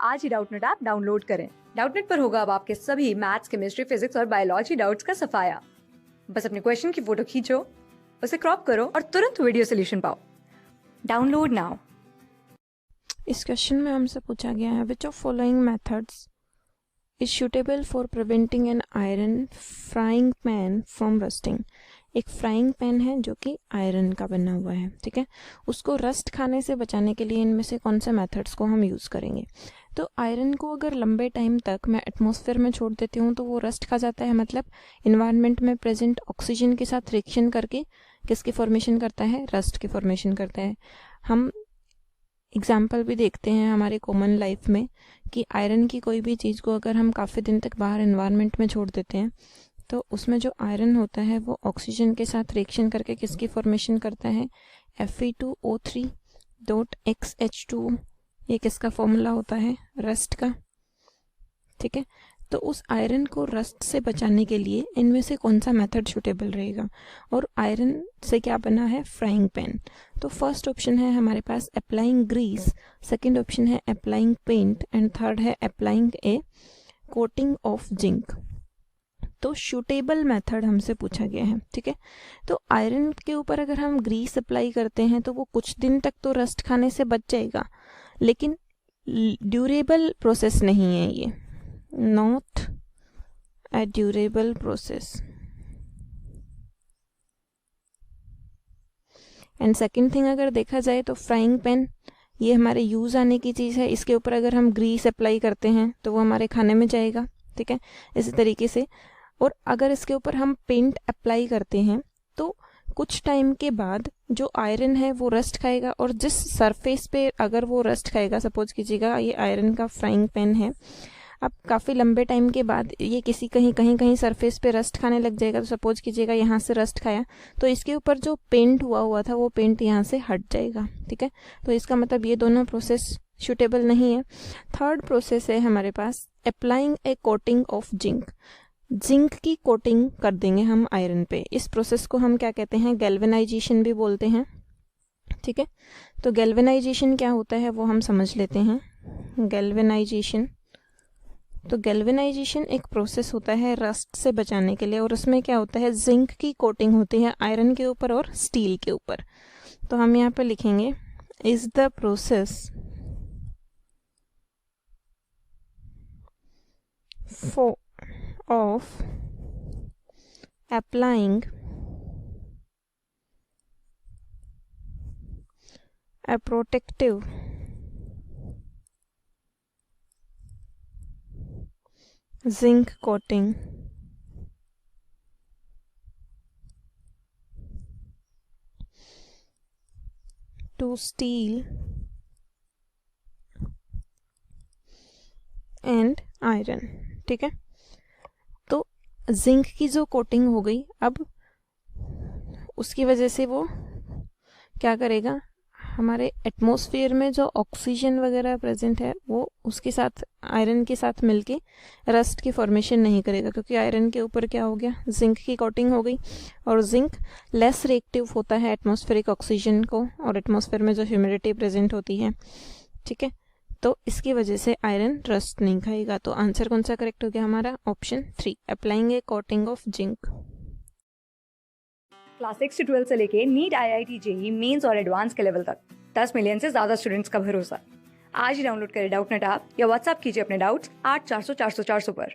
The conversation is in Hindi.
आज ही डाउटनेट ऐप डाउनलोड करें। डाउटनेट पर होगा अब आपके सभी मैथ्स, केमिस्ट्री, फिजिक्स और बायोलॉजी डाउट्स का सफाया। बस अपने क्वेश्चन की फोटो खींचो, उसे क्रॉप करो और तुरंत वीडियो सोल्यूशन पाओ। Download now. इस क्वेश्चन में हमसे पूछा गया है which of following methods is suitable for preventing an iron frying pan from rusting. एक फ्राइंग पैन है जो कि आयरन का बना हुआ है, ठीक है। उसको रस्ट खाने से बचाने के लिए इनमें से कौन से मेथड्स को हम यूज़ करेंगे। तो आयरन को अगर लंबे टाइम तक मैं एटमॉस्फेयर में छोड़ देती हूँ तो वो रस्ट खा जाता है, मतलब इन्वायरमेंट में प्रेजेंट ऑक्सीजन के साथ रिएक्शन करके किसकी फॉर्मेशन करता है, रस्ट की फॉर्मेशन करता है। हम एग्जाम्पल भी देखते हैं हमारे कॉमन लाइफ में कि आयरन की कोई भी चीज़ को अगर हम काफ़ी दिन तक बाहर एनवायरनमेंट में छोड़ देते हैं तो उसमें जो आयरन होता है वो ऑक्सीजन के साथ रिएक्शन करके किसकी फॉर्मेशन करता है, Fe2O3.XH2। ये किसका फॉर्मूला होता है, रस्ट का, ठीक है। तो उस आयरन को रस्ट से बचाने के लिए इनमें से कौन सा मेथड सूटेबल रहेगा। और आयरन से क्या बना है, फ्राइंग पैन। तो फर्स्ट ऑप्शन है हमारे पास अप्लाइंग ग्रीस, सेकंड ऑप्शन है अप्लाइंग पेंट एंड थर्ड है applying a coating of zinc. तो सूटेबल मेथड हमसे पूछा गया है, ठीक है। तो आयरन के ऊपर अगर हम ग्रीस अप्लाई करते हैं तो वो कुछ दिन तक तो रस्ट खाने से बच जाएगा, लेकिन ड्यूरेबल प्रोसेस नहीं है ये, not a durable process। And second thing अगर देखा जाए तो फ्राइंग पैन ये हमारे यूज आने की चीज़ है, इसके ऊपर अगर हम ग्रीस अप्लाई करते हैं तो वो हमारे खाने में जाएगा, ठीक है, इसी तरीके से। और अगर इसके ऊपर हम पेंट अप्लाई करते हैं तो कुछ टाइम के बाद जो आयरन है वो रस्ट खाएगा, और जिस सरफेस पे अगर वो रस्ट खाएगा, सपोज कीजिएगा ये आयरन का फ्राइंग पैन है, अब काफ़ी लंबे टाइम के बाद ये किसी कहीं सरफेस पे रस्ट खाने लग जाएगा। तो सपोज कीजिएगा यहाँ से रस्ट खाया तो इसके ऊपर जो पेंट हुआ था वो पेंट यहाँ से हट जाएगा, ठीक है। तो इसका मतलब ये दोनों प्रोसेस सूटेबल नहीं है। थर्ड प्रोसेस है हमारे पास applying a coating of zinc. Zinc की कोटिंग कर देंगे हम आयरन पे। इस प्रोसेस को हम क्या कहते हैं, गैल्वेनाइजेशन भी बोलते हैं, ठीक है। तो गैल्वेनाइजेशन क्या होता है वो हम समझ लेते हैं। गैल्वेनाइजेशन, तो गैल्वेनाइजेशन एक प्रोसेस होता है रस्ट से बचाने के लिए, और उसमें क्या होता है, जिंक की कोटिंग होती है आयरन के ऊपर और स्टील के ऊपर। तो हम यहाँ पे लिखेंगे is the process for of applying a protective zinc coating to steel and iron, ठीक है। तो जिंक की जो कोटिंग हो गई, अब उसकी वजह से वो क्या करेगा, हमारे एटमॉस्फेयर में जो ऑक्सीजन वगैरह प्रेजेंट है वो उसके साथ आयरन के साथ मिलके रस्ट की फॉर्मेशन नहीं करेगा, क्योंकि आयरन के ऊपर क्या हो गया, जिंक की कोटिंग हो गई। और जिंक लेस रिएक्टिव होता है एटमॉस्फेरिक ऑक्सीजन को, और एटमॉस्फेयर में जो ह्यूमिडिटी प्रेजेंट होती है, ठीक है। तो इसकी वजह से आयरन रस्ट नहीं खाएगा। तो आंसर कौन सा करेक्ट हो गया हमारा, option 3, applying a coating of zinc. Class 6 से 12 से लेके नीट, IIT, JEE मेंस और एडवांस के लेवल तक 10 मिलियन से ज्यादा स्टूडेंट्स का भरोसा। आज ही डाउनलोड करें डाउटनेट ऐप या व्हाट्सएप कीजिए अपने डाउट्स 8400 400 400 पर।